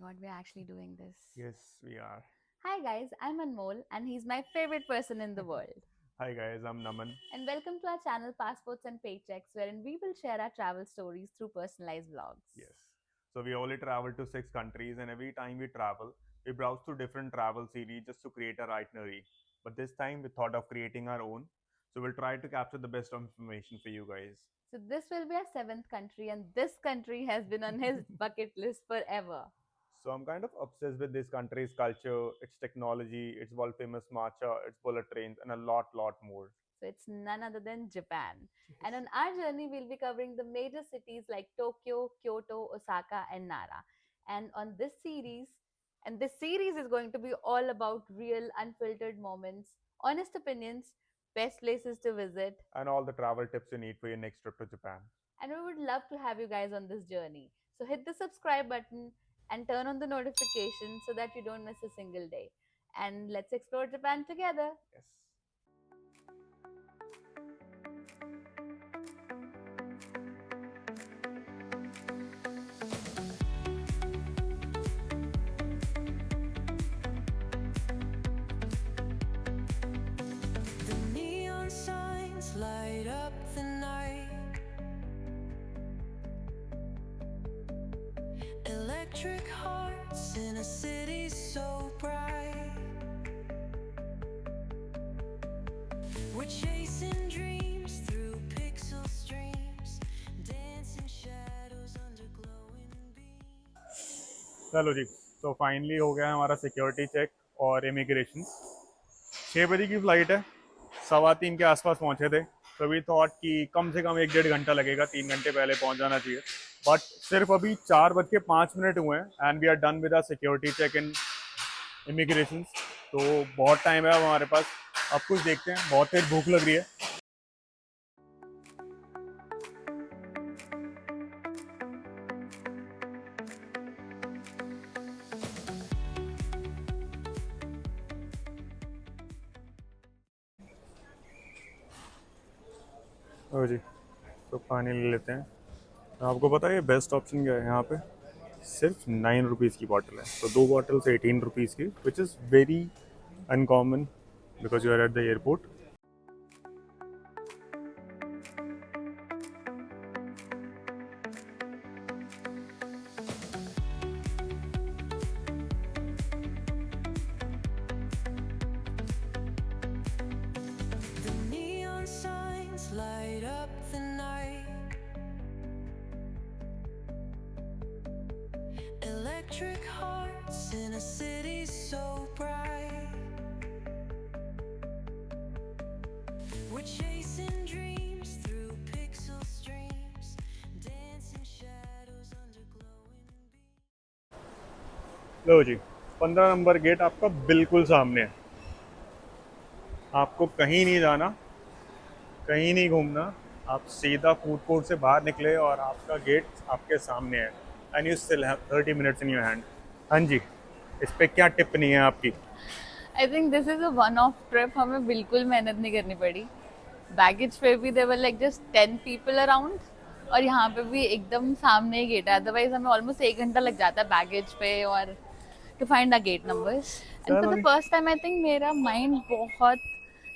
God, we're actually doing this. Yes, we are. Hi guys, I'm Anmol and he's my favorite person in the world. Hi guys, I'm Naman. And welcome to our channel Passports and Paychecks, wherein we will share our travel stories through personalized vlogs. Yes. So we only traveled to 6 countries, and every time we travel, we browse through different travel series just to create our itinerary. But this time, we thought of creating our own. So we'll try to capture the best information for you guys. So this will be our seventh country, and this country has been on his bucket list forever. So I'm kind of obsessed with this country's culture, its technology, its world famous matcha, its bullet trains, and a lot more. So it's none other than Japan. Yes. And on our journey, we'll be covering the major cities like Tokyo, Kyoto, Osaka, and Nara. And on this series, and this series is going to be all about real, unfiltered moments, honest opinions, best places to visit. And all the travel tips you need for your next trip to Japan. And we would love to have you guys on this journey. So hit the subscribe button and turn on the notification so that you don't miss a single day. And let's explore Japan together. Yes. The neon signs light up the night. Electric hearts in a city so bright. We're chasing dreams through pixel streams, dancing shadows under glowing beams. चलो जी, तो finally हो गया हमारा security check और immigration. 6 बजे की flight है, 3:15 के आसपास पहुंचे थे। तो वी थॉट कि कम से कम 1-1.5 घंटा लगेगा, 3 घंटे पहले पहुंच जाना चाहिए। बट सिर्फ अभी 4:05 हुए हैं and we are done with our security check in immigration. तो बहुत टाइम है अब हमारे पास। अब कुछ देखते हैं, बहुत तेज भूख लग रही है। ओ जी, तो पानी ले लेते हैं। आपको पता है ये बेस्ट ऑप्शन क्या है यहाँ पे? सिर्फ 9 रुपीज़ की बॉटल है, तो 2 बॉटल्स 18 रुपीज़ की, which is very uncommon because you are at the airport. The neon signs light up the night. Electric hearts in a city so bright. We're chasing dreams through pixel streams, dancing shadows under glowing beams. Low ji, 15 number gate आपका बिल्कुल सामने है। आपको कहीं नहीं जाना, कहीं नहीं घूमना, आप सीधा फूड कोर्ट से बाहर निकले और आपका गेट आपके सामने है and you still have 30 minutes in your hand. हाँ जी, इस पे क्या टिप्पणी है आपकी? I think this is a one off trip, हमें बिल्कुल मेहनत नहीं करनी पड़ी। बैगेज पे भी there were like just 10 people around, और यहाँ पे भी एकदम सामने ही गेट है। अदरवाइज हमें ऑलमोस्ट 1 घंटा लग जाता है बैगेज पे और to find the gate numbers. And for चलो द जी। फर्स्ट टाइम आई थिंक मेरा माइंड बहुत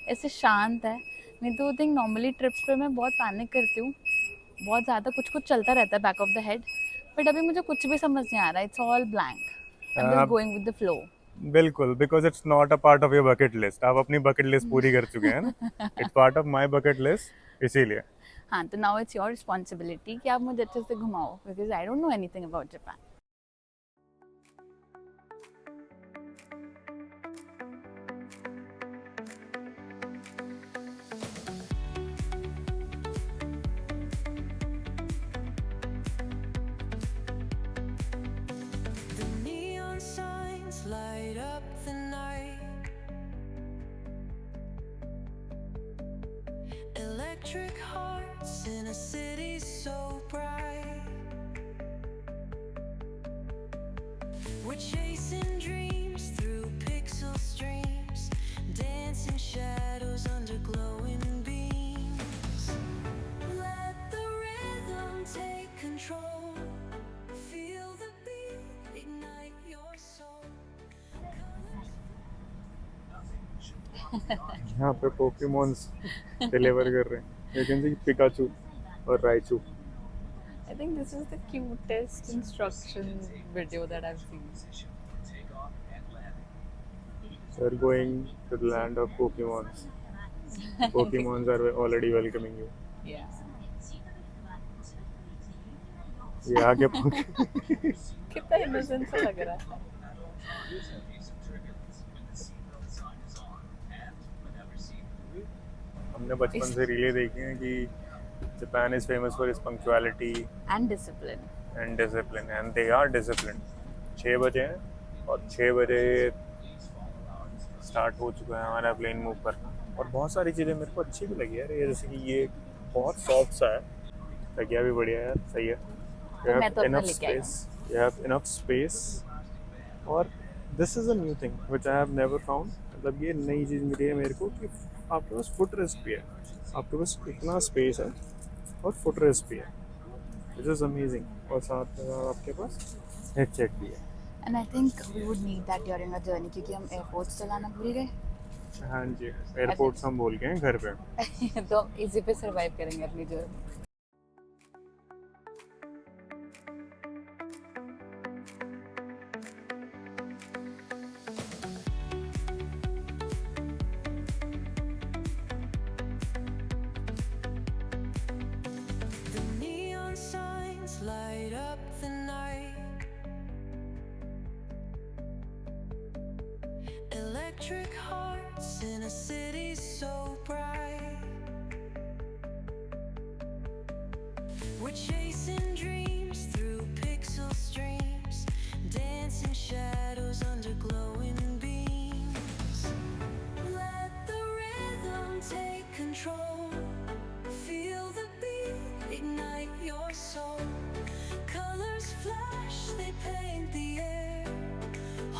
ऐसे शांत है। नहीं तो आई थिंक नॉर्मली ट्रिप्स पे मैं बहुत पैनिक करती हूँ, बहुत ज़्यादा कुछ कुछ चलता रहता है back of the head. But अभी मुझे कुछ भी समझ नहीं आ रहा, it's all blank, I am just going with the flow. बिल्कुल, because it's not a part of your bucket list. आप अपनी बकेट लिस्ट पूरी कर चुके हैं ना। It's part of my bucket list, इसीलिए। हाँ, तो नाउ इट्स योर रिस्पॉन्सिबिलिटी कि आप मुझे अच्छे से घुमाओ, because I don't know anything about Japan. The neon signs light up the night. Electric hearts in a city so bright. We're chasing dreams through pixel streams, dancing shadows under glowing beams. Let the rhythm take control. Feel the beat ignite यहाँ पे Pokémons deliver कर रहे हैं। You can see Pikachu और Raichu. I think this is the cutest instruction video that I've seen. They're going to the land of Pokemons. Pokemons are already welcoming you. Yeah. ये आगे कितना innocent सा लग रहा है. हमने बचपन से रीलें देखी हैं कि Japan is famous for its punctuality And discipline. And discipline, and they are discipline. 6 बजे हैं और 6 बजे स्टार्ट हो चुका है हमारा प्लेन मूव करना। और बहुत सारी चीज़ें मेरे को अच्छी भी लगी यार, ये जैसे कि ये बहुत सॉफ्ट सा है, तकिया भी बढ़िया है यार, सही है। तो मैं तो अपना लेके आई हूँ। You have enough space, और this is a new thing which I have never found. मतलब ये नई चीज़ मिली है मेरे को कि आपके पास फुट रेस्ट भी है, आपके पास इतना स्पेस है और फुट रेस्ट भी है, विच इज़ अमेजिंग। और साथ में आपके पास हेडसेट भी है। And I think we would need that during our journey क्योंकि हम एयरपोर्ट्स चलाना भूल गए. हाँ जी, एयरपोर्ट्स हम भूल गए हैं घर पे। तो हम इसी पे सरवाइव करेंगे अपनी journey. The neon signs light up the night. Electric hearts in a city so bright. We're chasing dreams through pixel streams, dancing shadows under glowing beams. Let the rhythm take control. Feel the beat, ignite your soul. Colors flash, they paint the air.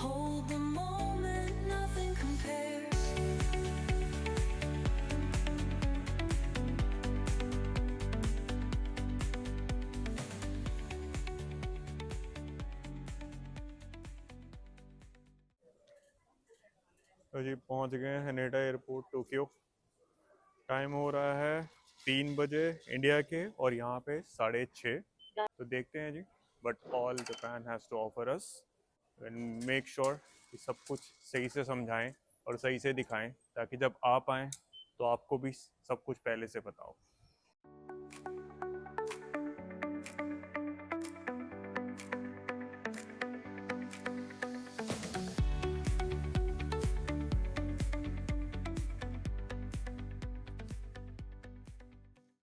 Hold the moment, nothing compares. तो जी पहुंच गए हैं Haneda airport Tokyo. Time हो रहा है 3 बजे India के, और यहाँ पे 6:30। तो देखते हैं जी, but all Japan has to offer us, and make sure कि सब कुछ सही से समझाएं और सही से दिखाएं, ताकि जब आप आएँ तो आपको भी सब कुछ पहले से पता हो।